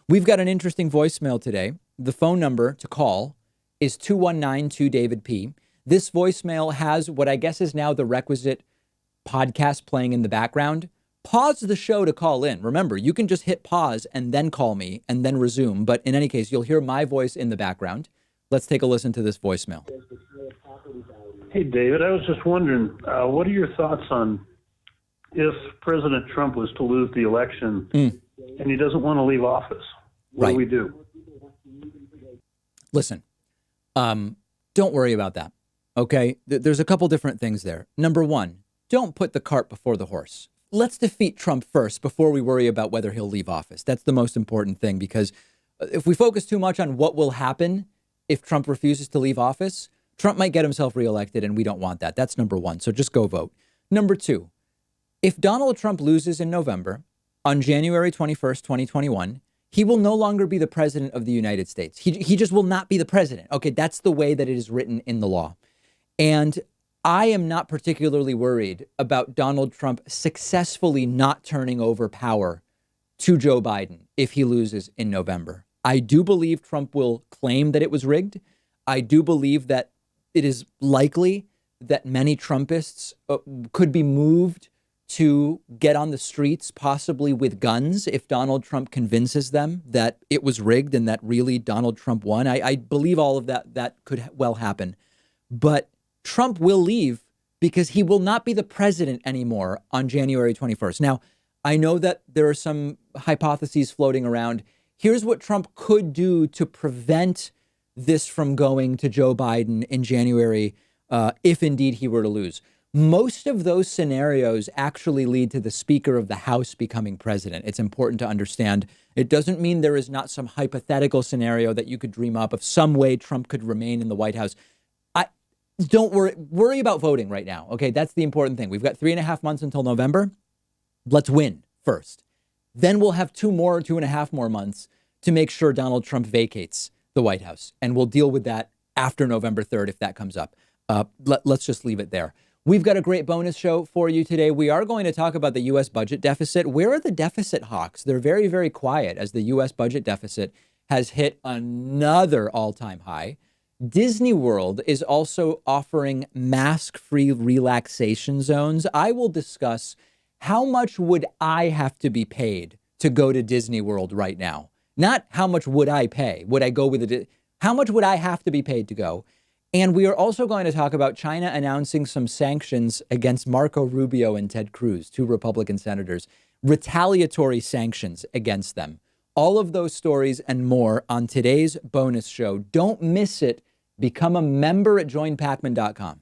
We've got an interesting voicemail today. The phone number to call is 219-2-DAVID-P. This voicemail has what I guess is now the requisite podcast playing in the background. Pause the show to call in. Remember, you can just hit pause and then call me and then resume. But in any case, you'll hear my voice in the background. Let's take a listen to this voicemail. Hey, David, I was just wondering, what are your thoughts on if President Trump was to lose the election and he doesn't want to leave office? What do we do? Listen, don't worry about that. Okay, there's a couple different things there. Number one, don't put the cart before the horse. Let's defeat Trump first before we worry about whether he'll leave office. That's the most important thing, because if we focus too much on what will happen if Trump refuses to leave office, Trump might get himself reelected, and we don't want that. That's number one. So just go vote. Number two, if Donald Trump loses in November, on January 21st, 2021, he will no longer be the president of the United States. He just will not be the president. Okay, that's the way that it is written in the law. And I am not particularly worried about Donald Trump successfully not turning over power to Joe Biden if he loses in November. I do believe Trump will claim that it was rigged. I do believe that it is likely that many Trumpists could be moved to get on the streets, possibly with guns, if Donald Trump convinces them that it was rigged and that really Donald Trump won. I believe all of that could well happen. But Trump will leave because he will not be the president anymore on January 21st. Now, I know that there are some hypotheses floating around. Here's what Trump could do to prevent this from going to Joe Biden in January, if indeed he were to lose. Most of those scenarios actually lead to the Speaker of the House becoming president. It's important to understand. It doesn't mean there is not some hypothetical scenario that you could dream up of some way Trump could remain in the White House. Don't worry about voting right now. OK, that's the important thing. We've got 3.5 months until November. Let's win first. Then we'll have 2.5 more months to make sure Donald Trump vacates the White House. And we'll deal with that after November 3rd if that comes up. Let's just leave it there. We've got a great bonus show for you today. We are going to talk about the U.S. budget deficit. Where are the deficit hawks? They're very, very quiet as the U.S. budget deficit has hit another all-time high. Disney World is also offering mask-free relaxation zones. I will discuss how much would I have to be paid to go to Disney World right now. Not how much would I pay. Would I go with it? How much would I have to be paid to go? And we are also going to talk about China announcing some sanctions against Marco Rubio and Ted Cruz, two Republican senators, retaliatory sanctions against them. All of those stories and more on today's bonus show. Don't miss it. Become a member at joinpakman.com.